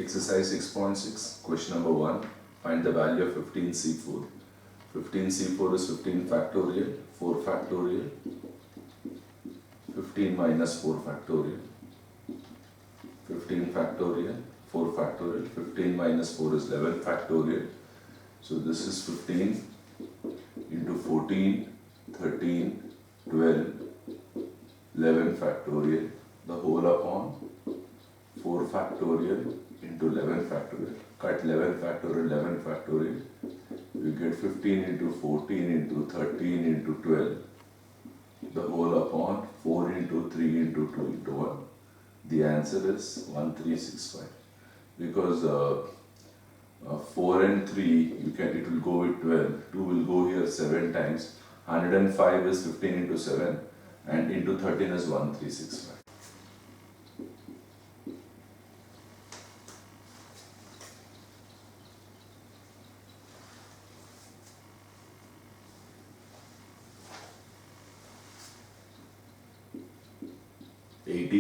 Exercise 6.6, question number 1. Find the value of 15C4. 15C4 is 15 factorial, 4 factorial, 15 minus 4 factorial, 15 factorial, 4 factorial, 15 minus 4 is 11 factorial. So this is 15 into 14, 13, 12, 11 factorial, the whole upon 4 factorial into 11 factorial. Cut 11 factorial, 11 factorial. You get 15 into 14 into 13 into 12. The whole upon 4 into 3 into 2 into 1. The answer is 1365. Because 4 and 3, it will go with 12. 2 will go here 7 times. 105 is 15 into 7 and into 13 is 1365.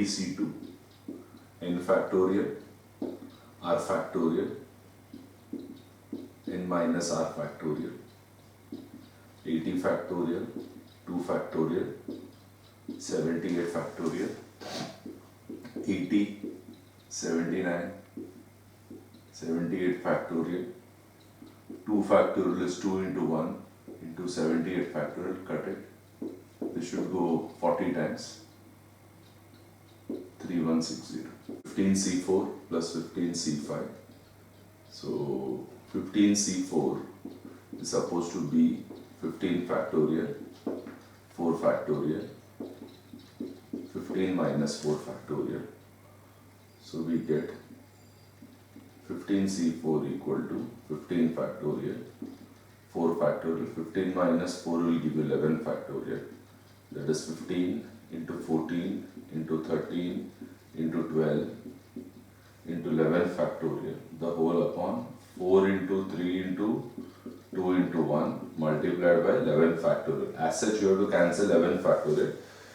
C2, n factorial, r factorial, n minus r factorial, 80 factorial, 2 factorial, 78 factorial, 80, 79, 78 factorial, 2 factorial is 2 into 1 into 78 factorial, cut it. This should go 40 times. 3160. 15C4 plus 15C5. So 15C4 is supposed to be 15 factorial, 4 factorial, 15 minus 4 factorial. So we get 15C4 equal to 15 factorial, 4 factorial, 15 minus 4 will give 11 factorial. That is 15 into 14 into 13 into 12 into 11 factorial, the whole upon 4 into 3 into 2 into 1 multiplied by 11 factorial. As such, you have to cancel 11 factorial.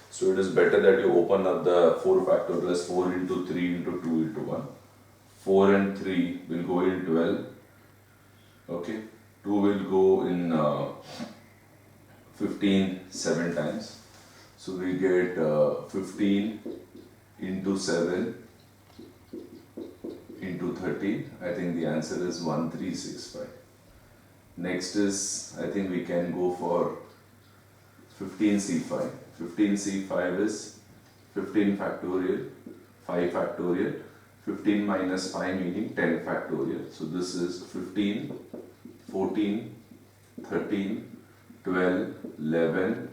So it is better that you open up the 4 factorial as 4 into 3 into 2 into 1. 4 and 3 will go in 12. Okay. 2 will go in 15 7 times. So we get 15 into 7 into 13. I think the answer is 1365. Next is, I think we can go for 15C5. 15C5 is 15 factorial, 5 factorial, 15 minus 5 meaning 10 factorial. So this is 15, 14, 13, 12, 11,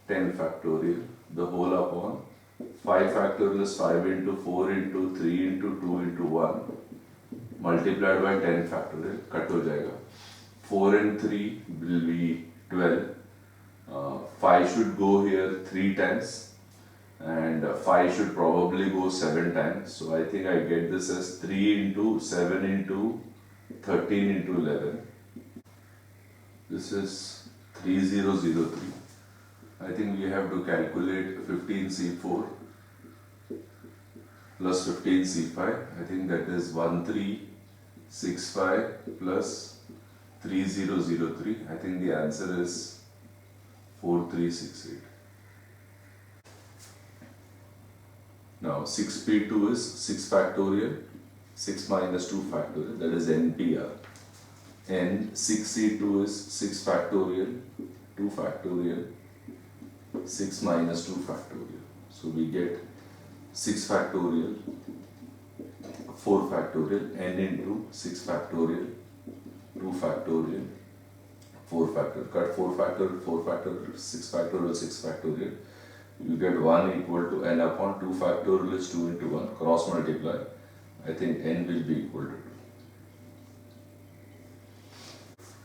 10 factorial, the whole upon 5 factorial is 5 into 4 into 3 into 2 into 1 multiplied by 10 factorial, cut ho jayega. 4 and 3 will be 12. 5 should go here 3 times and 5 should probably go 7 times. So I think I get this as 3 into 7 into 13 into 11. This is 3003. I think we have to calculate 15C4 plus 15C5. I think that is 1365 plus 3003. I think the answer is 4368. Now 6P2 is 6 factorial, 6 minus 2 factorial, that is NPR. And 6C2 is 6 factorial, 2 factorial, 6 minus 2 factorial. So we get 6 factorial, 4 factorial, n into 6 factorial, 2 factorial, 4 factorial. Cut 4 factorial, 4 factorial, 6 factorial, 6 factorial. You get 1 equal to n upon 2 factorial is 2 into 1. Cross multiply. I think n will be equal to 2.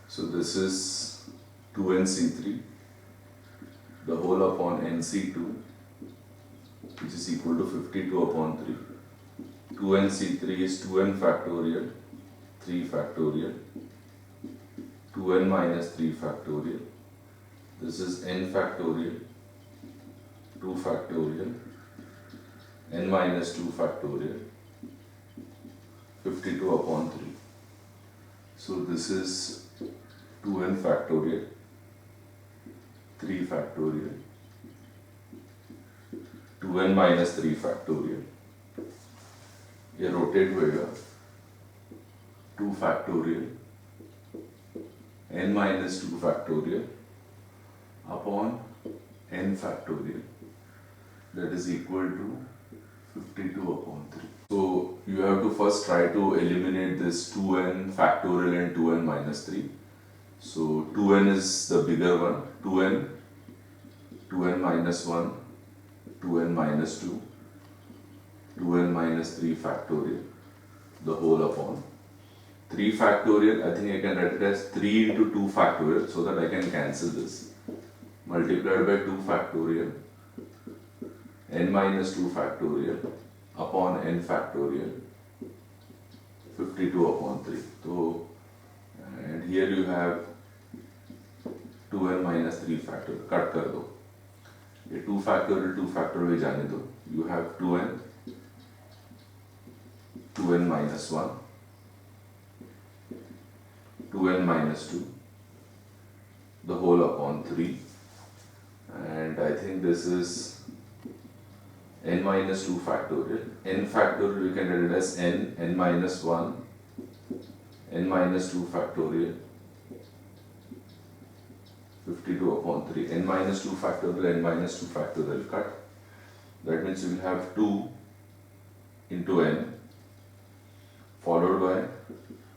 So this is 2nC3. The whole upon nC2, which is equal to 52 upon 3. 2nC3 is 2n factorial, 3 factorial, 2n minus 3 factorial. This is n factorial, 2 factorial, n minus 2 factorial, 52 upon 3. So this is 2n factorial, 3 factorial, 2n minus 3 factorial. ये rotate होएगा 2 factorial n minus 2 factorial upon n factorial, that is equal to 52 upon 3. So you have to first try to eliminate this 2n factorial and 2n minus 3. So 2n is the bigger one, 2n minus 1, 2n minus 2, 2n minus 3 factorial, the whole upon 3 factorial. I think I can write it as 3 into 2 factorial so that I can cancel this. Multiplied by 2 factorial, n minus 2 factorial upon n factorial, 52 upon 3. So, and here you have 2n minus 3 factorial, cut कर दो, ये 2 factorial भी जाने दो. You have 2n minus 1, 2n minus 2, the whole upon 3, and I think this is n minus 2 factorial. N factorial we can write it as n minus 1, n minus 2 factorial, 52 upon 3. N minus 2 factorial, n minus 2 factorial cut. That means we will have 2 into n followed by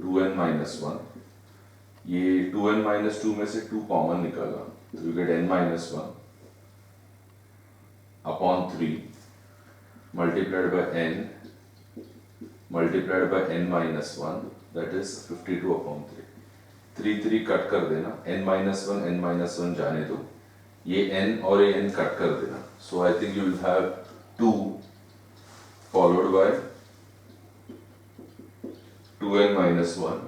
2n minus 1. ये 2n minus 2 में से 2 common निकाला, तो you get n minus 1 upon 3 multiplied by n multiplied by n minus 1, that is 52 upon 3. 3 cut कर देना, n minus 1 जाने दो, ये n और ये n कट कर देना. So I think you will have 2 followed by 2n minus 1,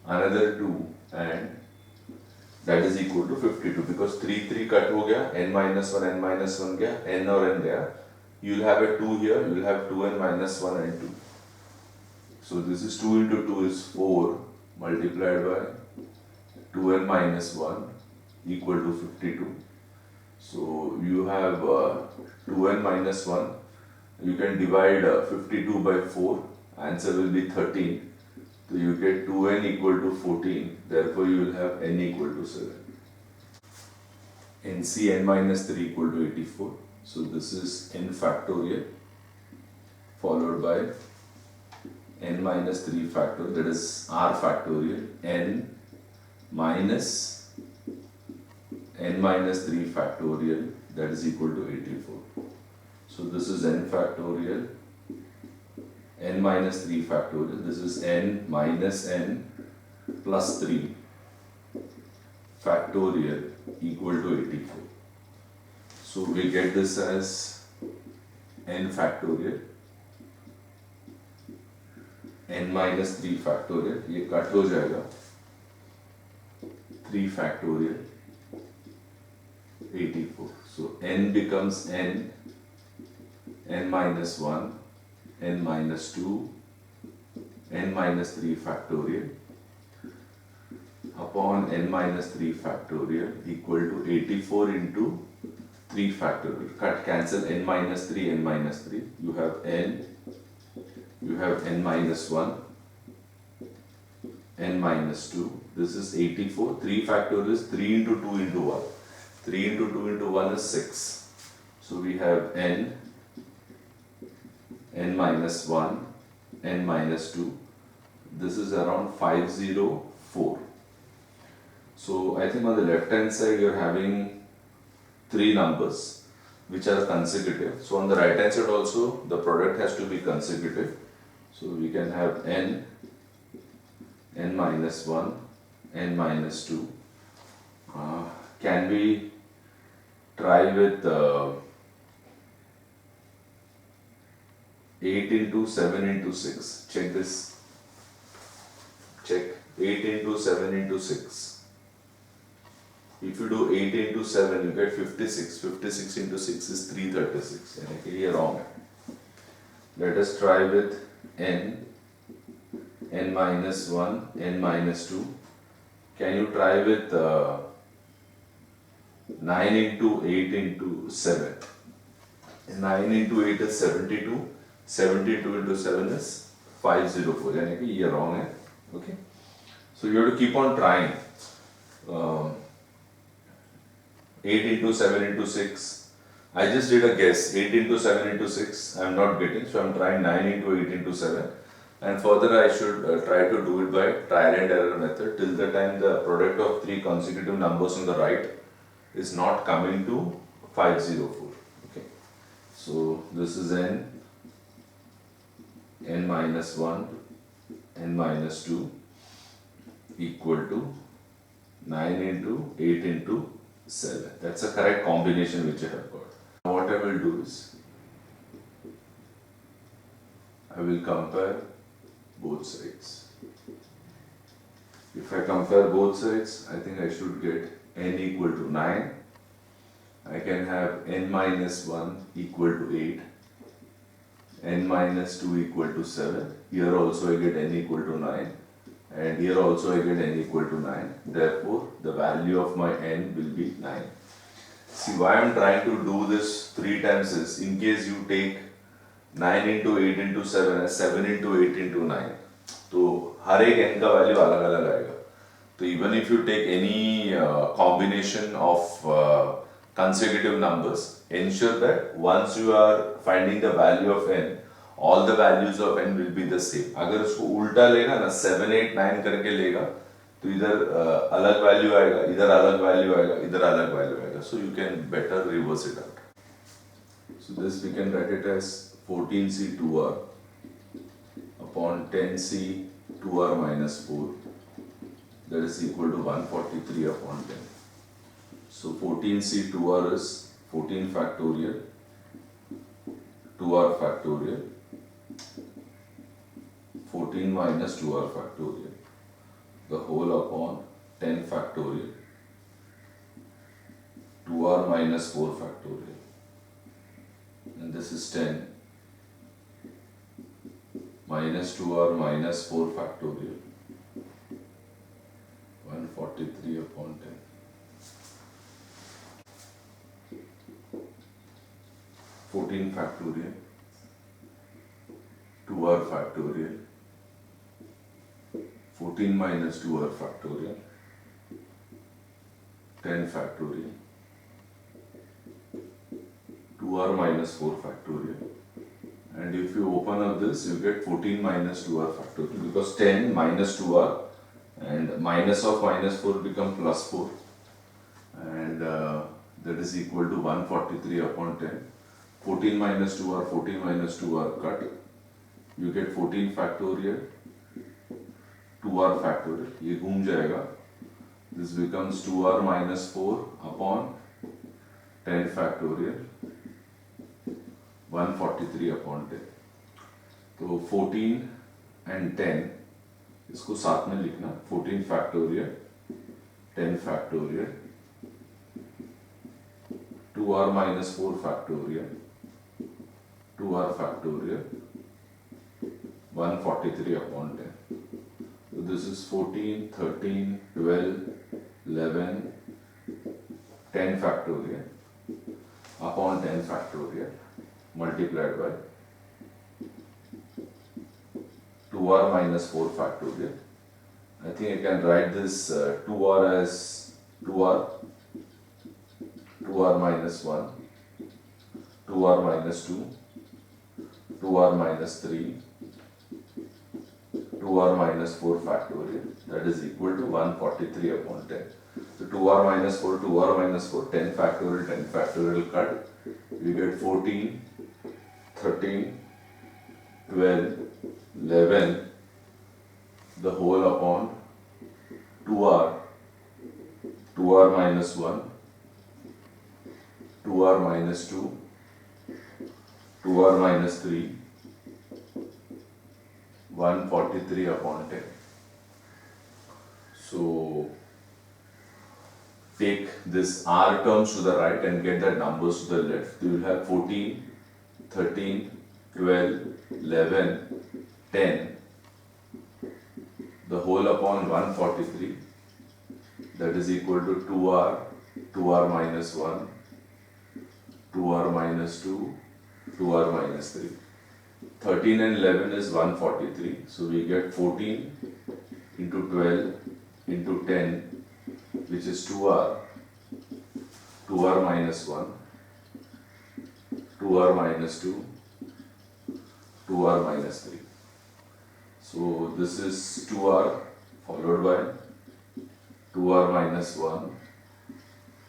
another 2, and that is equal to 52 because 3 cut हो गया, n minus 1 गया, n और n गया. You will have a 2 here, you will have 2n minus 1 and 2. So this is 2 into 2 is 4 multiplied by 2n minus 1 equal to 52. So you have 2n minus 1, you can divide 52 by 4, answer will be 13. So you get 2n equal to 14, therefore you will have n equal to 7. NC n minus 3 equal to 84. So this is n factorial followed by n minus 3 factorial, that is r factorial, n minus 3 factorial, that is equal to 84. So this is n factorial, n minus 3 factorial, this is n minus n plus 3 factorial equal to 84. So we get this as n factorial, n minus 3 factorial, ये cut हो जाएगा, 3 factorial, 84. So n becomes n minus 1, n minus 2, n minus 3 factorial upon n minus 3 factorial equal to 84 into 3 factorial. Cut cancel, n minus 3, n minus 3. You have n minus 1, n minus 2. This is 84. 3 factorial is 3 into 2 into 1. 3 into 2 into 1 is 6. So we have n minus 1, n minus 2. This is around 504. So I think on the left hand side you are having 3 numbers which are consecutive. So on the right hand side also the product has to be consecutive. So we can have n minus 1, n minus 2. Can we try with 8 into 7 into 6? Check this. Check 8 into 7 into 6. If you do 8 into 7, you get 56. 56 into 6 is 336. Okay, here wrong. Let us try with n n minus 1, n minus 2. Can you try with 9 into 8 into 7? 9 into 8 is 72. 72 into 7 is 504. यानी कि ये wrong है. Okay. So you have to keep on trying. 8 into 7 into 6. I just did a guess. 8 into 7 into 6. I am not getting. So I am trying 9 into 8 into 7. And further I should try to do it by trial and error method till the time the product of three consecutive numbers on the right is not coming to 504. Okay. So this is n minus 1, n minus 2 equal to 9 into 8 into 7. That's a correct combination which I have got. Now what I will do is, I will compare both sides. If I compare both sides, I think I should get n equal to 9. I can have n minus 1 equal to 8, n minus 2 equal to 7. Here also I get n equal to 9, and here also I get n equal to 9. Therefore, the value of my n will be 9. See, why I am trying to do this 3 times is, in case you take 9 into 8 into 7 as 7 into 8 into 9, तो हर एक n का value अलग अलग आएगा. तो even if you take any combination of consecutive numbers, ensure that once you are finding the value of n, all the values of n will be the same. अगर उसको उल्टा लेगा ना, 7, 8, 9 करके लेगा, तो इधर अलग वैल्यू आएगा, इधर अलग वैल्यू आएगा, इधर अलग वैल्यू आएगा. So you can better reverse it out. So this we can write it as 14c 2r upon 10c 2r minus 4, that is equal to 143 upon 10. So 14c 2r is 14 factorial, 2r factorial, 14 minus 2r factorial, the whole upon 10 factorial, 2r minus 4 factorial, and this is 10 minus 2r minus 4 factorial, 143 upon 10. Fourteen factorial, 2r factorial, 14 minus 2r factorial, 10 factorial, 2r minus 4 factorial, and if you open up this, you get 14 minus 2r factorial, because 10 minus 2r and minus of minus 4 become plus 4, and that is equal to 143 upon 10. 14 minus 2r, 14 minus 2r cut, you get 14 factorial, 2r factorial, ये घूम जाएगा, this becomes 2r minus 4 upon 10 factorial, 143 upon 10. तो 14 and 10 इसको साथ में लिखना, 14 factorial, 10 factorial, 2r minus 4 factorial, 2r factorial, 143 upon 10. So this is 14, 13, 12, 11, 10 factorial upon 10 factorial multiplied by 2r minus 4 factorial. I think I can write this 2r as 2r, 2r minus 1, 2r minus 2, 2r minus 3, 2r minus 4 factorial, that is equal to 143 upon 10. So 2r minus 4, 2r minus 4, 10 factorial, 10 factorial cut, we get 14, 13, 12, 11, the whole upon 2r, 2r minus 1, 2r minus 2, 2r minus 3, 143 upon 10. So take this r terms to the right and get the numbers to the left. You will have 14, 13, 12, 11, 10, the whole upon 143, that is equal to 2r, 2r minus 1, 2r minus 2, 2r minus 3. 13 and 11 is 143, so we get 14 into 12 into 10, which is 2r, 2r minus 1, 2r minus 2, 2r minus 3. So this is 2r followed by 2r minus 1,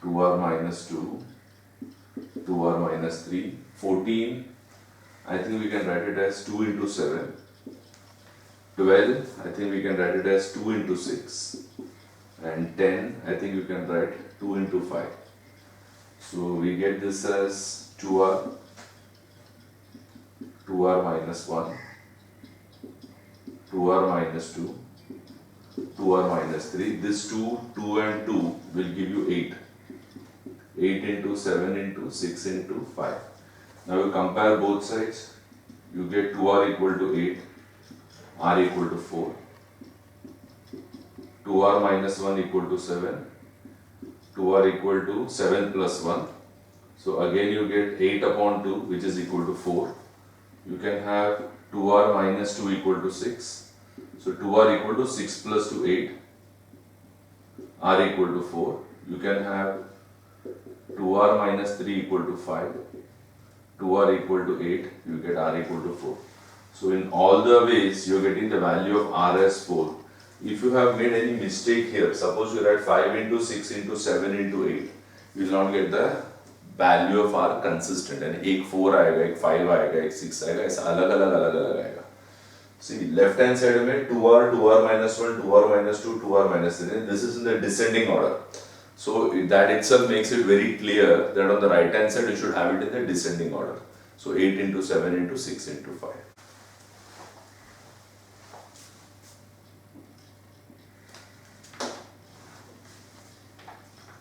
2r minus 2, 2r minus 3, 14, I think we can write it as 2 into 7, 12, I think we can write it as 2 into 6, and 10, I think you can write 2 into 5. So we get this as 2r, 2r minus 1, 2r minus 2, 2r minus 3. This 2, 2 and 2 will give you 8. 8 into 7 into 6 into 5. Now you compare both sides, you get 2r equal to 8, r equal to 4, 2r minus 1 equal to 7, 2r equal to 7 plus 1. So again you get 8 upon 2, which is equal to 4. You can have 2r minus 2 equal to 6. So 2r equal to 6 plus 2, 8, r equal to 4. You can have 2r minus 3 equal to 5, 2r equal to 8, you get r equal to 4. So in all the ways you are getting the value of r as 4. If you have made any mistake here, suppose you write 5 into 6 into 7 into 8, you will not get the value of r consistent. And एक 4 आएगा, एक 5 आएगा, एक 6 आएगा, ऐसा अलग अलग आएगा. See, left hand side में 2r, 2r minus 1, 2r minus 2, 2r minus 3. This is in the descending order. So that itself makes it very clear that on the right hand side you should have it in the descending order. So 8 into 7 into 6 into 5.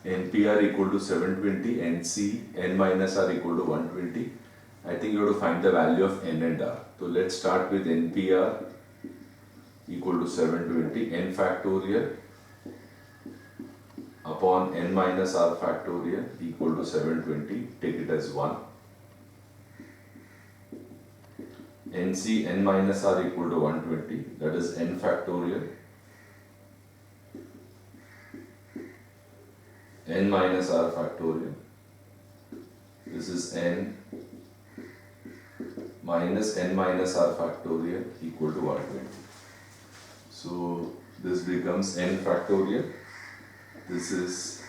NPR equal to 720, NC, N minus R equal to 120. I think you have to find the value of N and R. So let's start with NPR equal to 720, N factorial upon N minus R factorial equal to 720, take it as 1. NC, N minus R equal to 120, that is N factorial, N minus R factorial, this is N minus N minus R factorial equal to 120. So this becomes N factorial, this is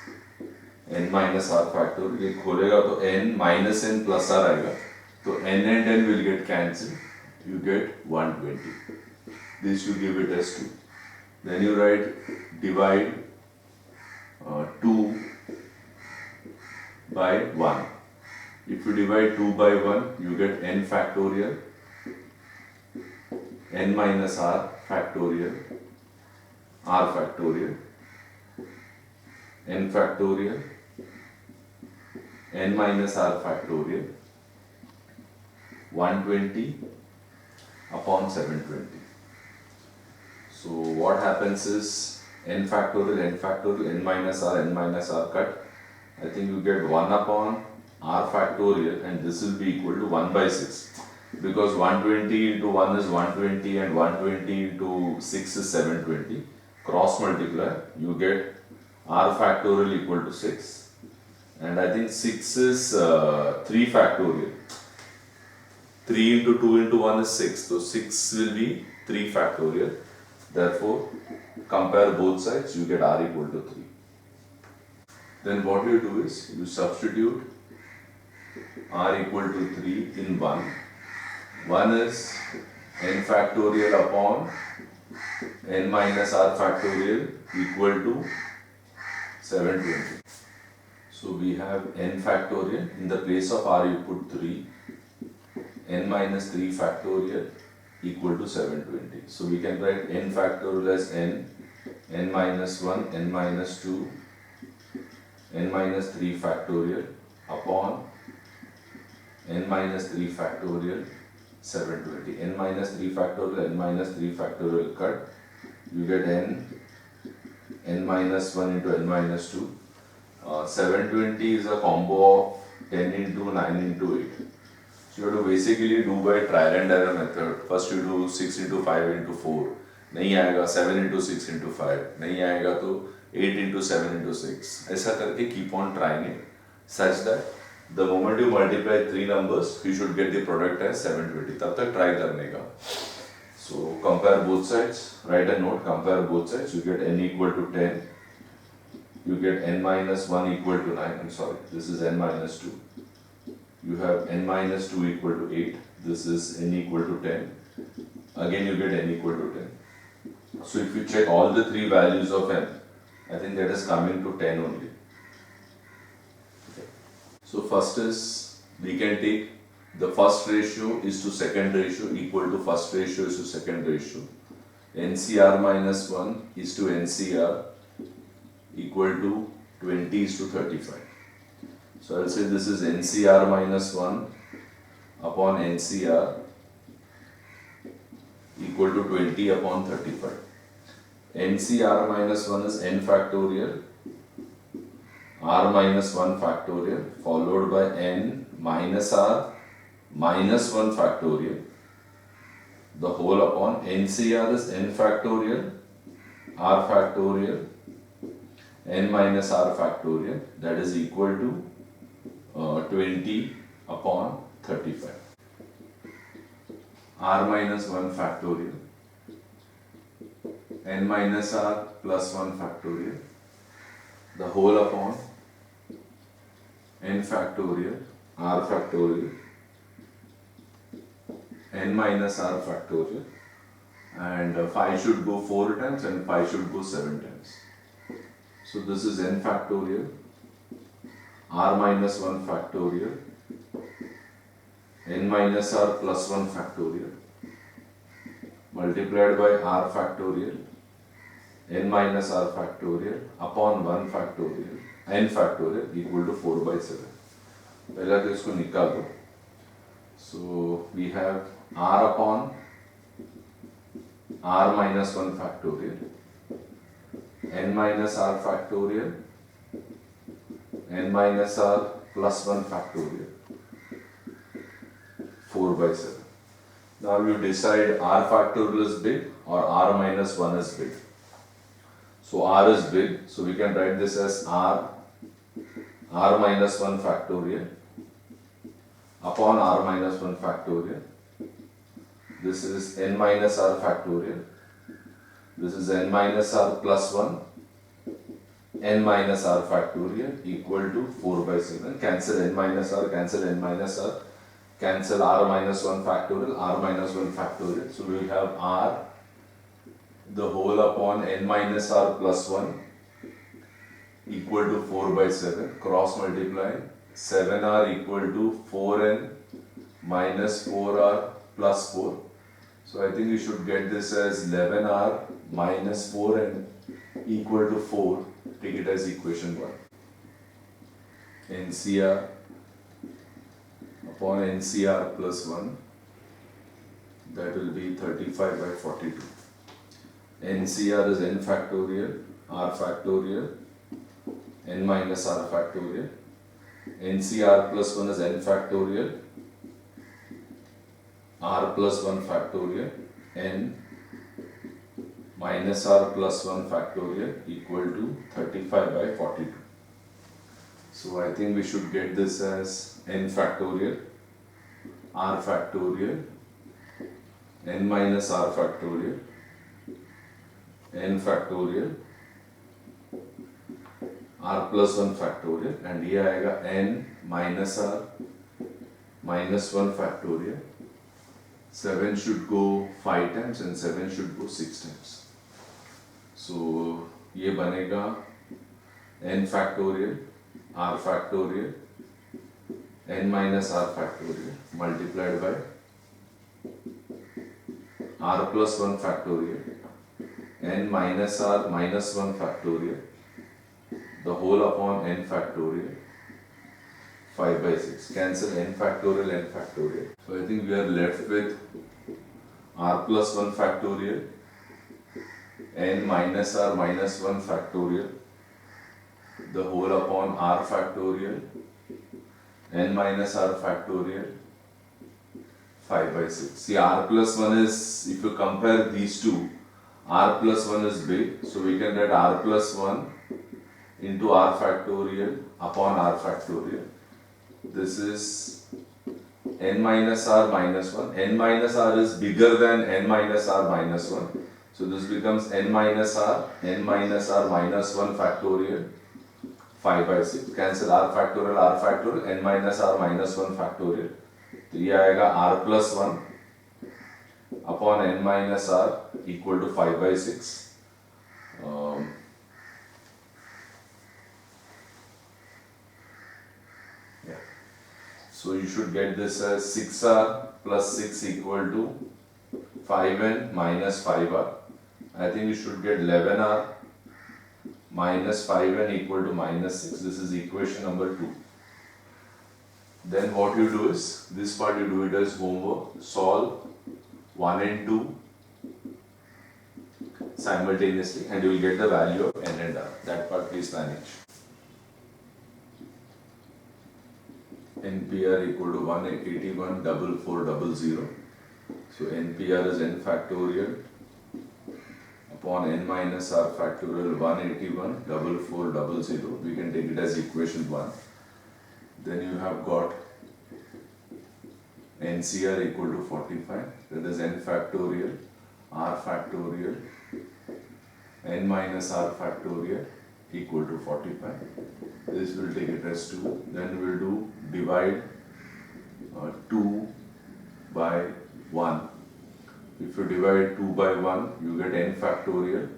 N minus R factorial, ये खोलेगा तो N minus N plus R आएगा, तो N and N will get cancelled, you get 120. This you give it as 2. Then you write divide 2 by 1. If you divide 2 by 1, you get N factorial, N minus R factorial, R factorial, N factorial, N minus R factorial, 120 upon 720. So what happens is N factorial, N minus R cut. I think you get 1 upon R factorial, and this will be equal to 1 by 6. Because 120 into 1 is 120 and 120 into 6 is 720. Cross multiply, you get R factorial equal to 6. And I think 6 is 3 factorial. 3 into 2 into 1 is 6. So 6 will be 3 factorial. Therefore, compare both sides, you get R equal to 3. Then what you do is, you substitute R equal to 3 in 1. 1 is N factorial upon N minus R factorial equal to 720. So we have N factorial, in the place of R you put 3, N minus 3 factorial equal to 720. So we can write N factorial as N, N minus 1, N minus 2, N minus 3 factorial upon N minus 3 factorial 720. N minus 3 factorial, N minus 3 factorial cut. you get n minus 1 into n minus 2. 720 is a combo of 10 into 9 into 8. So you have to basically do by trial and error method. First you do 6 into 5 into 4. नहीं आएगा 7 into 6 into 5. नहीं आएगा तो 8 into 7 into 6. ऐसा करके keep on trying it such that the moment you multiply three numbers, you should get the product as 720. तब तक try करने का. So compare both sides. Write a note. Compare both sides. You get n equal to 10. You get n minus 1 equal to 9. I'm sorry. This is n minus 2. You have n minus 2 equal to 8. This is n equal to 10. Again you get n equal to 10. So if you check all the three values of n, I think that is coming to 10 only. Okay. So first is, we can take the first ratio is to second ratio equal to first ratio is to second ratio. NCR minus 1 is to NCR equal to 20 is to 35. So I'll say this is NCR minus 1 upon NCR equal to 20 upon 35. NCR minus 1 is n factorial, R minus 1 factorial followed by n minus R minus 1 factorial, the whole upon NCR is n factorial, R factorial, n minus R factorial, that is equal to 20 upon 35. R minus 1 factorial, n minus R plus 1 factorial, the whole upon n factorial, R factorial, n minus R factorial, and 5 should go 4 times and 5 should go 7 times. So this is n factorial, R minus 1 factorial, n minus R plus 1 factorial multiplied by R factorial, n minus R factorial upon 1 factorial, n factorial equal to 4 by 7. पहला तो इसको निकाल दो. So we have R upon R minus 1 factorial, n minus R factorial, n minus R plus 1 factorial, 4 by 7. Now you decide R factorial is big or R minus 1 is big. So R is big, so we can write this as R minus 1 factorial upon R minus 1 factorial. This is n minus R factorial. This is n minus R plus 1, n minus R factorial equal to 4 by 7. Cancel n minus R, cancel n minus R, cancel R minus 1 factorial, R minus 1 factorial. So we have R the whole upon n minus R plus 1 equal to 4 by 7. Cross multiply. 7R equal to 4n minus 4R plus 4. So I think we should get this as 11R minus 4n equal to 4. Take it as equation 1. NCR upon NCR plus 1, that will be 35 by 42. NCR is n factorial, R factorial, n minus R factorial. NCR plus 1 is n factorial, R plus 1 factorial, n minus R plus 1 factorial equal to 35 by 42. So I think we should get this as n factorial, R factorial, n minus R factorial, n factorial, R plus 1 factorial, and ये आएगा n minus R minus 1 factorial. 7 should go 5 times and 7 should go 6 times. So ये बनेगा n factorial, R factorial, n minus R factorial multiplied by R plus 1 factorial, n minus R minus 1 factorial, the whole upon n factorial, 5 by 6. Cancel n factorial, n factorial. So I think we are left with R plus 1 factorial, n minus r minus 1 factorial, the whole upon r factorial, n minus r factorial, 5 by 6. See, r plus 1 is, if you compare these two, r plus 1 is big, so we can write r plus 1 into r factorial upon r factorial. This is n minus r minus 1. N minus r is bigger than n minus r minus 1. So this becomes n minus r minus 1 factorial, 5 by 6. Cancel r factorial, n minus r minus 1 factorial. तो ये आएगा r plus 1 upon n minus r equal to 5 by 6. Yeah. So you should get this as 6r plus 6 equal to 5n minus 5r. I think you should get 11r minus 5n equal to minus 6. This is equation number 2. Then what you do is, this part you do it as homework. Solve 1 and 2 simultaneously and you will get the value of n and r. That part please manage. NPR equal to 181 4400. So NPR is n factorial upon n minus r factorial 181 4400. We can take it as equation 1. Then you have got NCR equal to 45, that is n factorial, r factorial, n minus r factorial equal to 45. This will take it as 2. Then we will do divide 2 by 1. If you divide 2 by 1, you get n factorial,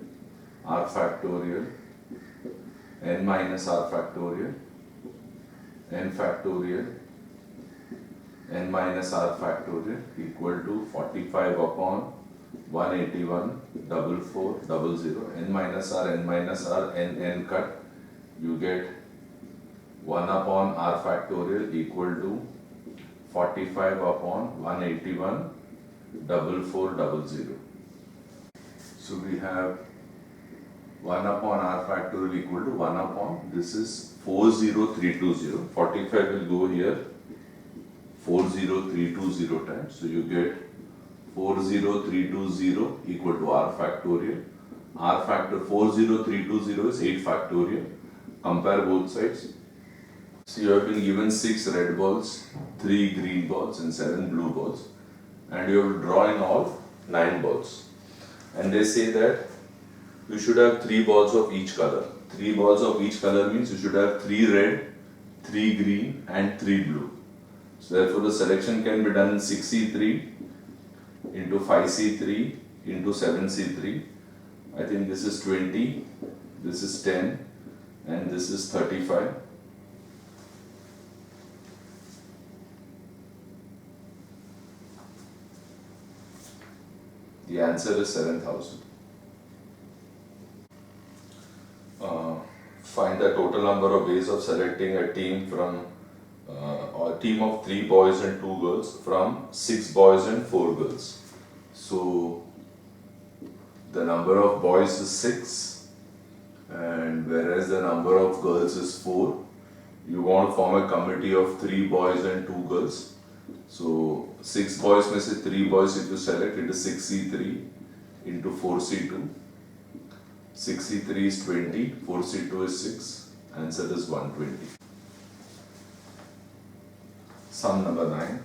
r factorial, n minus r factorial, n factorial, n minus r factorial equal to 45 upon 181 4400. N minus r, n cut, you get 1 upon r factorial equal to 45 upon 181 4400. So we have 1 upon r factorial equal to 1 upon, this is 40320. 45 will go here 40320 times. So you get 40320 equal to r factorial. R factor 40320 is 8 factorial. Compare both sides. So you have been given 6 red balls, 3 green balls and 7 blue balls. And you have to draw in all 9 balls. And they say that you should have 3 balls of each color. 3 balls of each color means you should have 3 red, 3 green and 3 blue. So therefore the selection can be done in 6C3 into 5C3 into 7C3. I think this is 20, this is 10 and this is 35. The answer is 7,000. Find the total number of ways of selecting a team from a team of 3 boys and 2 girls from 6 boys and 4 girls. So the number of boys is 6 and whereas the number of girls is 4. You want to form a committee of 3 boys and 2 girls. So 6 boys means 3 boys if you select, it is 6C3 into 4C2. 6C3 is 20, 4C2 is 6, answer is 120. Sum number 9.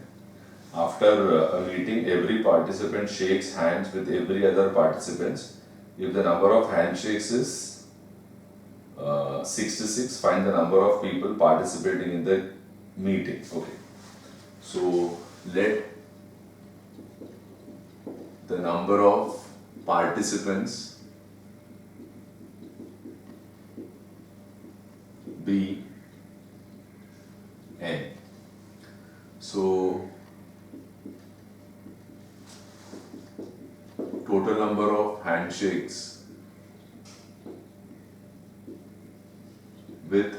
After a meeting, every participant shakes hands with every other participants. If the number of handshakes is 66, find the number of people participating in the meeting. Okay. So let the number of participants be n. So total number of handshakes with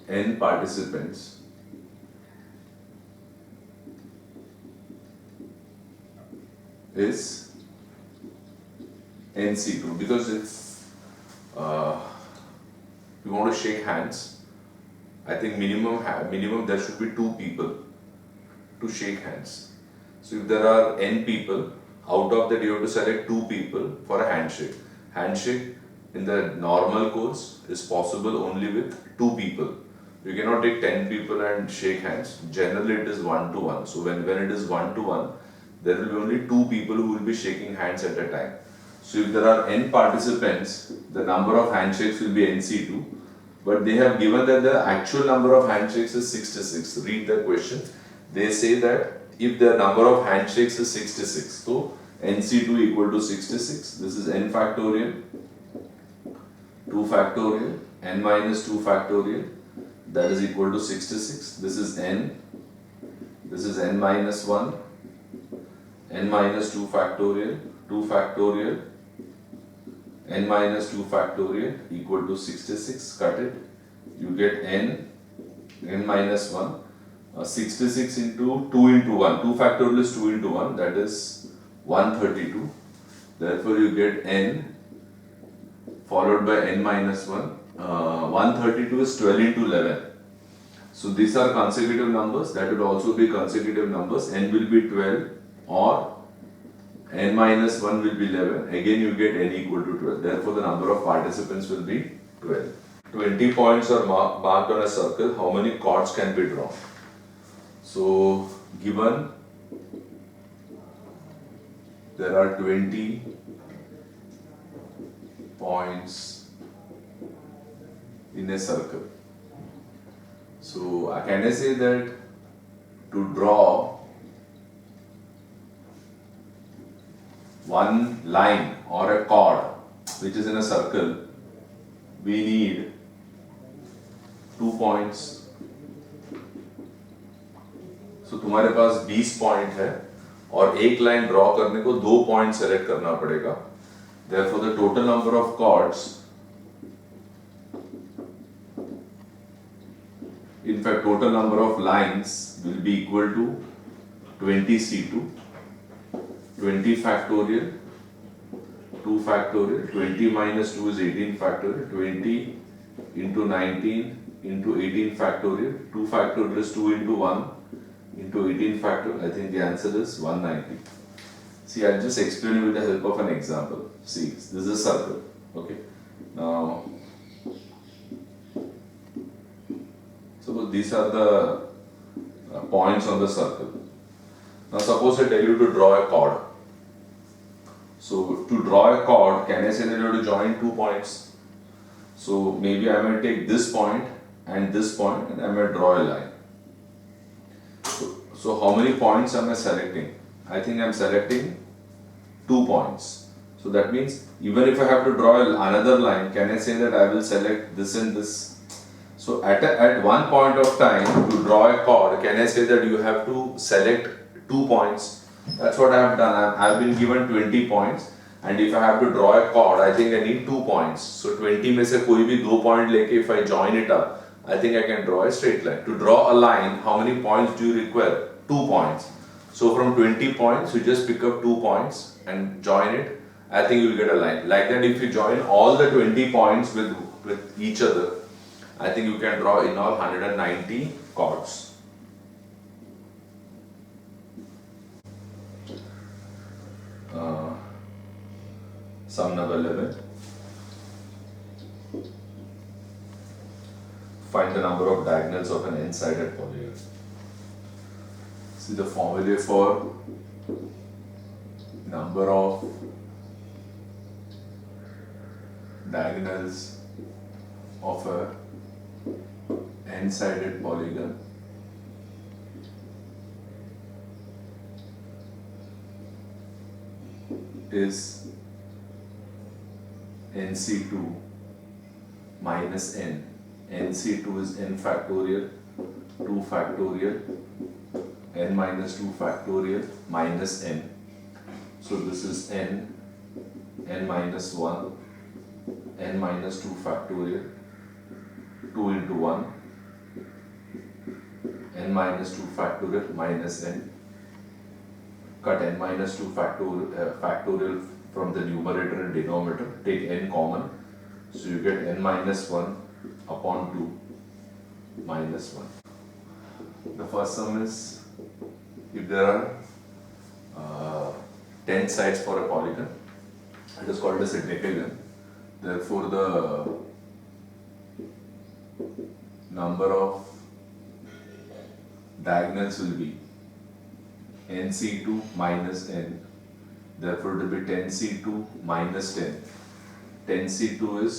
n participants is NC2 because it's we want to shake hands. I think minimum there should be 2 people to shake hands. So if there are n people, out of that you have to select 2 people for a handshake. Handshake in the normal course is possible only with 2 people. You cannot take 10 people and shake hands. Generally it is 1-to-1. So when it is 1-to-1, there will be only 2 people who will be shaking hands at a time. So if there are n participants, the number of handshakes will be NC2. But they have given that the actual number of handshakes is 66. Read the question. They say that if the number of handshakes is 66, so NC2 equal to 66. This is n factorial, 2 factorial, n minus 2 factorial. That is equal to 66. This is n. This is n minus 1. N minus 2 factorial, 2 factorial, n minus 2 factorial equal to 66. Cut it. You get n minus 1. 66 into 2 into 1. 2 factorial is 2 into 1. That is 132. Therefore, you get n followed by n minus 1. 132 is 12 into 11. So these are consecutive numbers. That will also be consecutive numbers. N will be 12 or n minus 1 will be 11. Again you get n equal to 12. Therefore the number of participants will be 12. 20 points are marked on a circle. How many chords can be drawn? So given there are 20 points in a circle. So can I say that to draw one line or a chord which is in a circle, we need 2 points. So तुम्हारे पास 20 point है और एक line draw करने को 2 point select करना पड़ेगा. Therefore the total number of chords, in fact total number of lines will be equal to 20C2, 20 factorial, 2 factorial, 20 minus 2 is 18 factorial, 20 into 19 into 18 factorial, 2 factorial is 2 into 1 into 18 factorial. I think the answer is 190. See, I'll just explain you with the help of an example. See, this is a circle, okay? Now, suppose these are the points on the circle. Now suppose I tell you to draw a chord. So to draw a chord, can I say that you have to join 2 points? So maybe I may take this point and I may draw a line. So how many points am I selecting? I think I am selecting 2 points. So that means even if I have to draw another line, can I say that I will select this and this? So at one point of time to draw a chord, can I say that you have to select 2 points? That's what I have done. I have been given 20 points, and if I have to draw a chord, I think I need 2 points. So 20 में से कोई भी 2 point लेके if I join it up, I think I can draw a straight line. To draw a line, how many points do you require? 2 points. So from 20 points, you just pick up 2 points and join it. I think you will get a line. Like that, if you join all the 20 points with each other, I think you can draw in all 190 chords. Sum number 11. Find the number of diagonals of an n-sided polygon. See the formula for number of diagonals of a n-sided polygon is NC2 minus n. NC2 is n factorial, 2 factorial, n minus 2 factorial minus n. So this is n minus 1, n minus 2 factorial, 2 into 1, n minus 2 factorial minus n. Cut n minus 2 factorial from the numerator and denominator, take n common, so you get n minus 1 upon 2 minus 1. The first sum is, if there are 10 sides for a polygon, it is called as a decagon. Therefore, the number of diagonals will be nc2 minus n. Therefore, it will be 10c2 minus 10. 10c2 is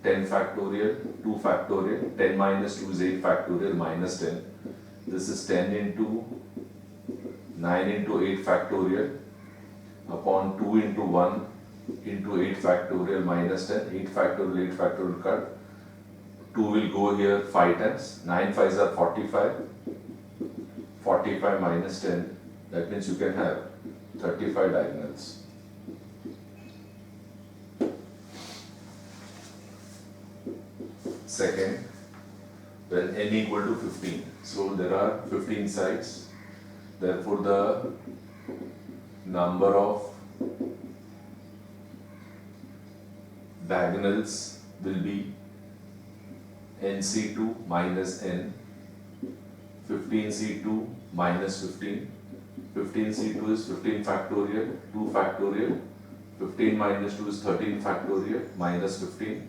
10 factorial, 2 factorial, 10 minus 2 is 8 factorial minus 10. This is 10 into 9 into 8 factorial upon 2 into 1 into 8 factorial minus 10. 8 factorial cut. 2 will go here 5 times. 9 5s are 45. 45 minus 10. That means you can have 35 diagonals. Second, when n equal to 15. So there are 15 sides. Therefore, the number of diagonals will be nc2 minus n. 15c2 minus 15. 15c2 is 15 factorial, 2 factorial. 15 minus 2 is 13 factorial minus 15.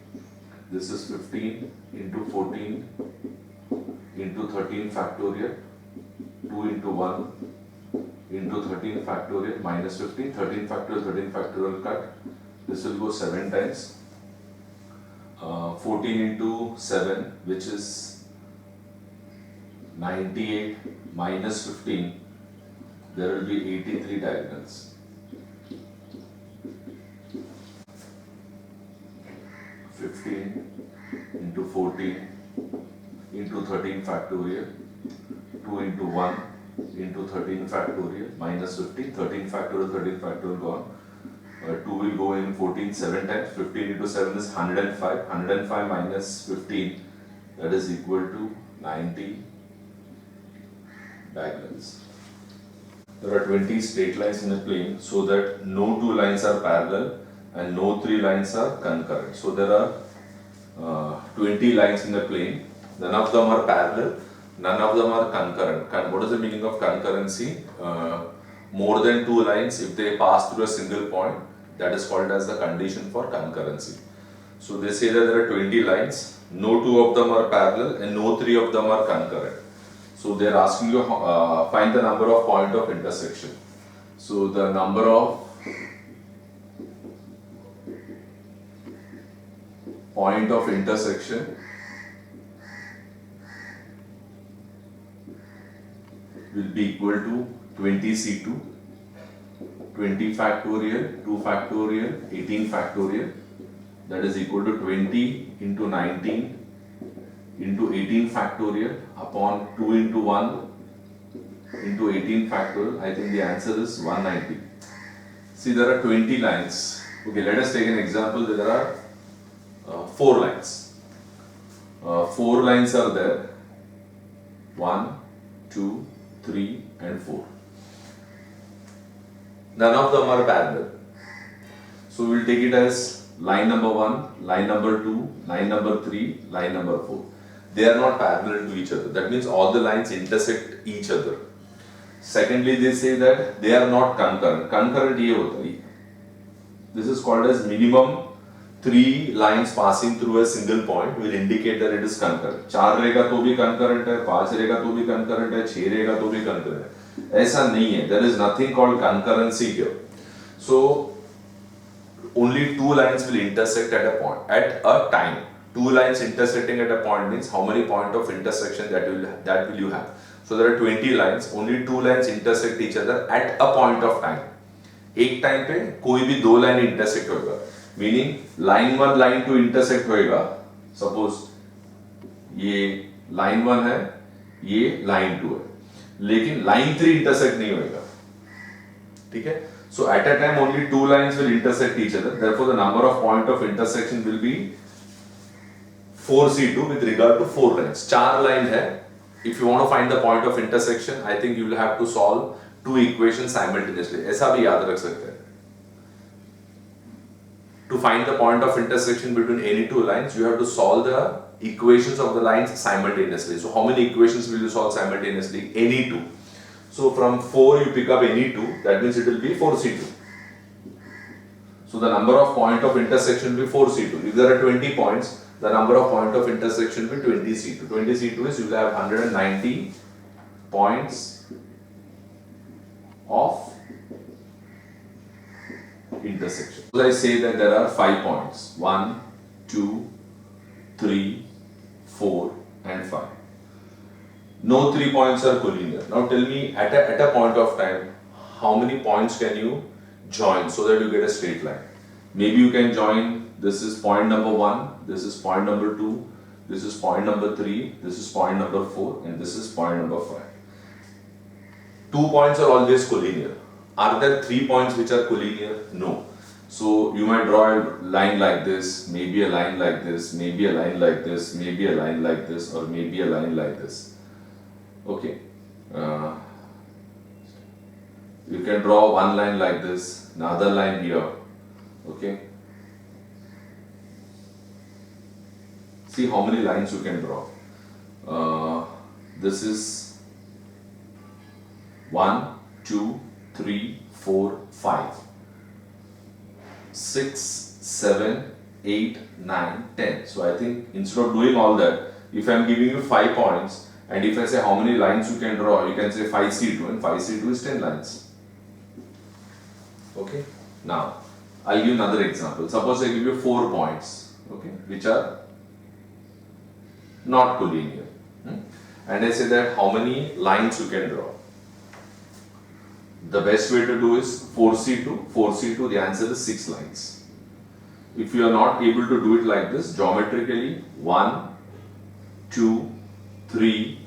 This is 15 into 14 into 13 factorial, 2 into 1 into 13 factorial minus 15, 13 factorial cut. This will go 7 times. 14 into 7, which is 98 minus 15, there will be 83 diagonals. 15 into 14 into 13 factorial, 2 into 1 into 13 factorial minus 15, 13 factorial gone. 2 will go in 14 7 times. 15 into 7 is 105. 105 minus 15, that is equal to 90 diagonals. There are 20 straight lines in a plane, so that no 2 lines are parallel and no 3 lines are concurrent. So there are 20 lines in a plane. None of them are parallel, none of them are concurrent. What is the meaning of concurrency? More than 2 lines, if they pass through a single point, that is called as the condition for concurrency. So they say that there are 20 lines, no 2 of them are parallel and no 3 of them are concurrent. So they are asking you find the number of point of intersection. So the number of point of intersection will be equal to 20c2, 20 factorial, 2 factorial, 18 factorial, that is equal to 20 into 19 into 18 factorial upon 2 into 1 into 18 factorial. I think the answer is 190. See, there are 20 lines. Okay, let us take an example. There are 4 lines. 4 lines are there. 1, 2, 3 and 4. None of them are parallel. So we will take it as line number 1, line number 2, line number 3, line number 4. They are not parallel to each other. That means all the lines intersect each other. Secondly, they say that they are not concurrent. Concurrent ये होता है. This is called as minimum 3 lines passing through a single point will indicate that it is concurrent. 4 रहेगा तो भी concurrent है, 5 रहेगा तो भी concurrent है, 6 रहेगा तो भी concurrent है. ऐसा नहीं है. There is nothing called concurrency here. So only 2 lines will intersect at a point at a time. 2 lines intersecting at a point means how many point of intersection that will you have. So there are 20 lines. Only 2 lines intersect each other at a point of time. एक time पे कोई भी 2 line intersect होगा. Meaning line 1 line 2 intersect होएगा. Suppose ये line 1 है, ये line 2 है, लेकिन लाइन 3 इंटरसेक्ट नहीं होएगा. ठीक है. So at a time only 2 lines will intersect each other. Therefore the number of point of intersection will be 4c2 with regard to 4 lines. 4 line है. If you want to find the point of intersection, I think you will have to solve 2 equations simultaneously. ऐसा भी याद रख सकते हैं. To find the point of intersection between any two lines, you have to solve the equations of the lines simultaneously. So how many equations will you solve simultaneously? Any two. So from 4 you pick up any two, that means it will be 4C2. So the number of point of intersection will be 4C2. If there are 20 points, the number of point of intersection will be 20C2. 20C2 is you will have 190 points of intersection. So I say that there are 5 points. 1, 2, 3, 4 and 5. No 3 points are collinear. Now tell me at a point of time, how many points can you join so that you get a straight line? Maybe you can join, this is point number 1, this is point number 2, this is point number 3, this is point number 4 and this is point number 5. 2 points are always collinear. Are there 3 points which are collinear? No. So you might draw a line like this, maybe a line like this, maybe a line like this, maybe a line like this, or maybe a line like this. Okay. You can draw one line like this, another line here. Okay. See how many lines you can draw. This is 1, 2, 3, 4, 5, 6, 7, 8, 9, 10. So I think instead of doing all that, if I am giving you 5 points and if I say how many lines you can draw, you can say 5C2 and 5C2 is 10 lines. Okay. Now I'll give you another example. Suppose I give you 4 points, okay, which are not collinear. And I say that how many lines you can draw. The best way to do is 4C2. 4C2, the answer is 6 lines. If you are not able to do it like this, geometrically 1, 2, 3,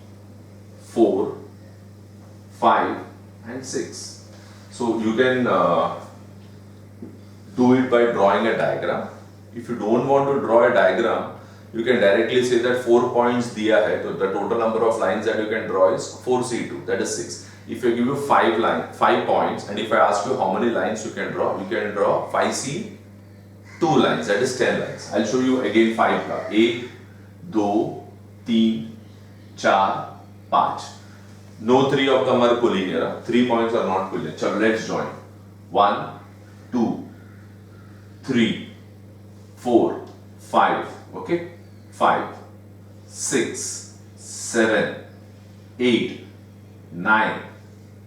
4, 5 and 6. So you can do it by drawing a diagram. If you don't want to draw a diagram, you can directly say that 4 points diya hai, so the total number of lines that you can draw is 4C2, that is 6. If I give you 5 points and if I ask you how many lines you can draw 5C2 lines, that is 10 lines. I'll show you again 5 का 1, 2, 3, 4, 5. No 3 of them are collinear. 3 points are not collinear. So let's join. 1, 2, 3, 4, 5. Okay, 5, 6, 7, 8, 9,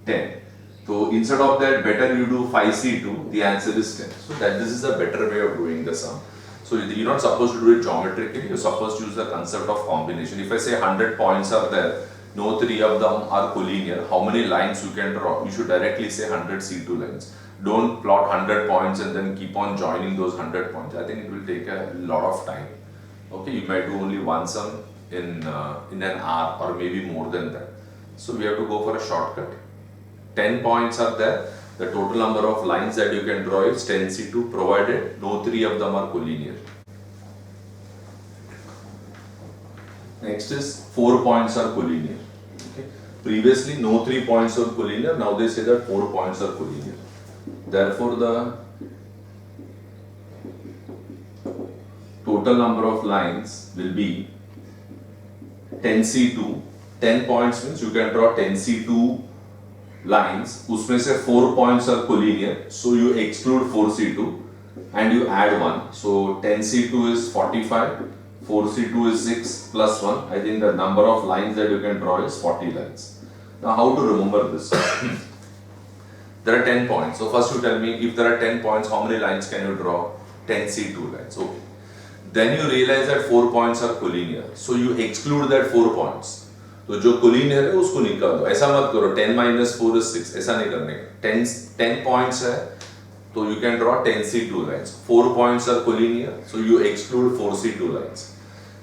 10. So instead of that, better you do 5C2, the answer is 10. So that this is a better way of doing the sum. So you're not supposed to do it geometrically, you're supposed to use the concept of combination. If I say 100 points are there, no 3 of them are collinear, how many lines you can draw? You should directly say 100 C2 lines. Don't plot 100 points and then keep on joining those 100 points. I think it will take a lot of time. Okay, you might do only one sum in an hour or maybe more than that. So we have to go for a shortcut. 10 points are there. The total number of lines that you can draw is 10C2 provided no 3 of them are collinear. Next is 4 points are collinear. Okay. Previously no 3 points are collinear, now they say that 4 points are collinear. Therefore the total number of lines will be 10C2. 10 points means you can draw 10C2 lines. उसमें से 4 points are collinear, so you exclude 4C2 and you add 1. So 10C2 is 45, 4C2 is 6 plus 1. I think the number of lines that you can draw is 40 lines. Now how to remember this? There are 10 points. So first you tell me if there are 10 points, how many lines can you draw? 10C2 lines. Okay. Then you realize that 4 points are collinear. So you exclude that 4 points. तो जो collinear है उसको निकाल दो. ऐसा मत करो 10 minus 4 is 6. ऐसा नहीं करने का. 10 points है तो you can draw 10C2 lines. 4 points are collinear, so you exclude 4C2 lines.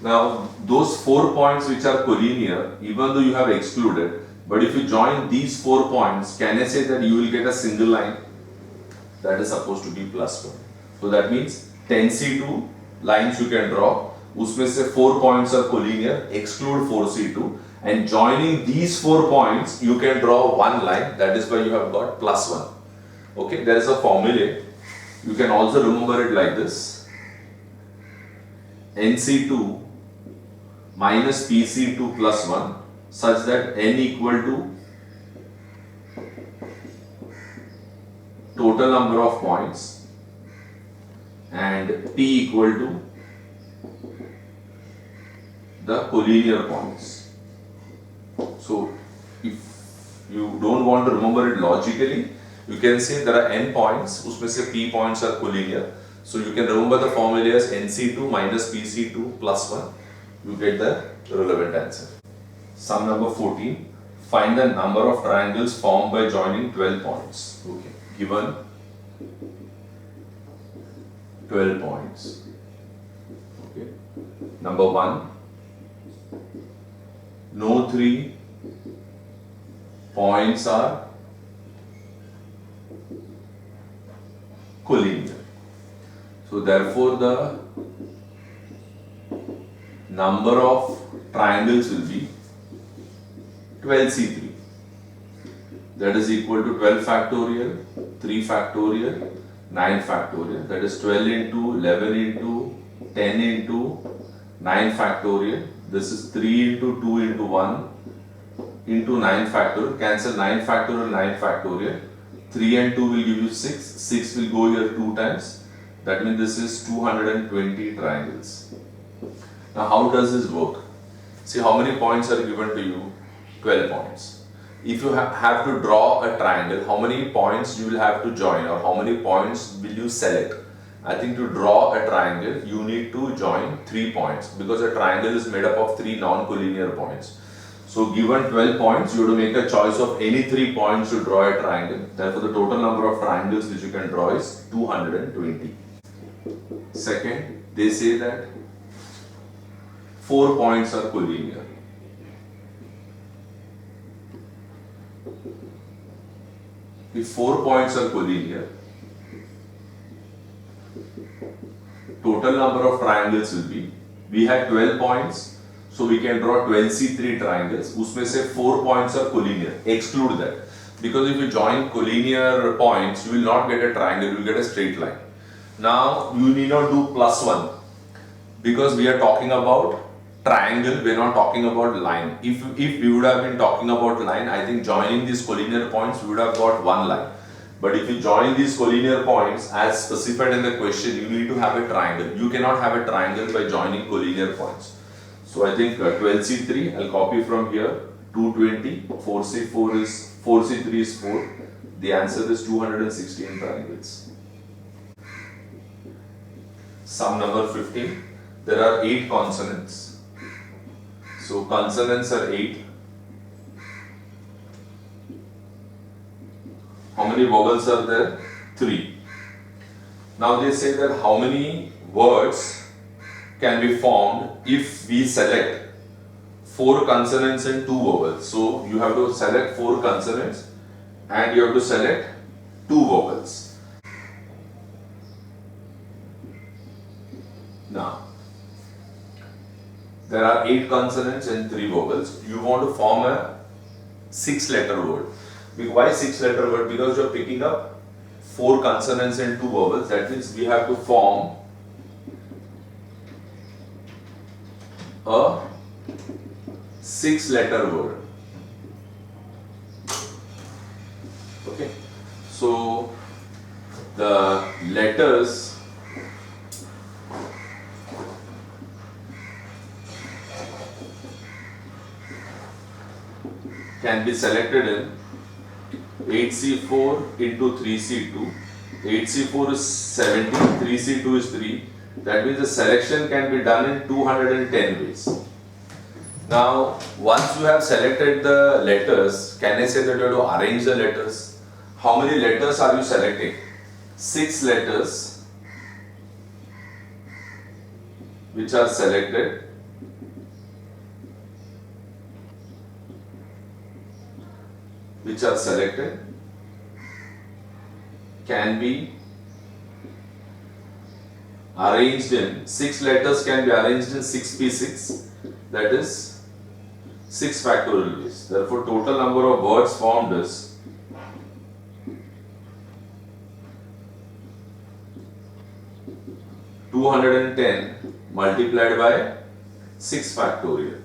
Now those 4 points which are collinear, even though you have excluded, but if you join these 4 points, can I say that you will get a single line? That is supposed to be plus 1. So that means 10C2 lines you can draw. उसमें से 4 points are collinear, exclude 4C2, and joining these 4 points you can draw one line. That is why you have got plus 1. Okay, there is a formula. You can also remember it like this: NC2 minus PC2 plus 1, such that n equal to total number of points and P equal to the collinear points. So if you don't want to remember it logically, you can say there are n points, उसमें से P points are collinear. So you can remember the formula as NC2 minus PC2 plus 1. You get the relevant answer. Sum number 14. Find the number of triangles formed by joining 12 points. Okay. Given 12 points. Okay. Number 1. No 3 points are collinear. So therefore the number of triangles will be 12C3. That is equal to 12 factorial, 3 factorial, 9 factorial. That is 12 into 11 into 10 into 9 factorial. This is 3 into 2 into 1 into 9 factorial. Cancel 9 factorial, 9 factorial. 3 and 2 will give you 6. 6 will go here 2 times. That means this is 220 triangles. Now how does this work? See how many points are given to you? 12 points. If you have to draw a triangle, how many points you will have to join, or how many points will you select? I think to draw a triangle, you need to join 3 points, because a triangle is made up of 3 non-collinear points. So given 12 points, you have to make a choice of any 3 points to draw a triangle. Therefore the total number of triangles which you can draw is 220. Second, they say that 4 points are collinear. If 4 points are collinear, total number of triangles will be, we had 12 points, so we can draw 12C3 triangles. उसमें से 4 points are collinear. Exclude that, because if you join collinear points, you will not get a triangle, you will get a straight line. Now you need not do plus 1, because we are talking about triangle, we are not talking about line. If we would have been talking about line, I think joining these collinear points, we would have got one line. But if you join these collinear points as specified in the question, you need to have a triangle. You cannot have a triangle by joining collinear points. So I think 12C3, I'll copy from here, 220, 4C3 is 4. The answer is 216 triangles. Sum number 15. There are 8 consonants. So consonants are 8. How many vowels are there? 3. Now they say that how many words can be formed if we select 4 consonants and 2 vowels. So you have to select 4 consonants and you have to select 2 vowels. Now there are 8 consonants and 3 vowels. You want to form a 6-letter word. Why 6-letter word? Because you are picking up 4 consonants and 2 vowels. That means we have to form a 6-letter word. Okay. So the letters can be selected in 8C4 into 3C2. 8C4 is 70, 3C2 is 3. That means the selection can be done in 210 ways. Now, once you have selected the letters, can I say that you have to arrange the letters? How many letters are you selecting? 6 letters which are selected. Can be arranged in 6 letters can be arranged in 6p6, that is 6 factorial ways. Therefore, total number of words formed is 210 multiplied by 6 factorial.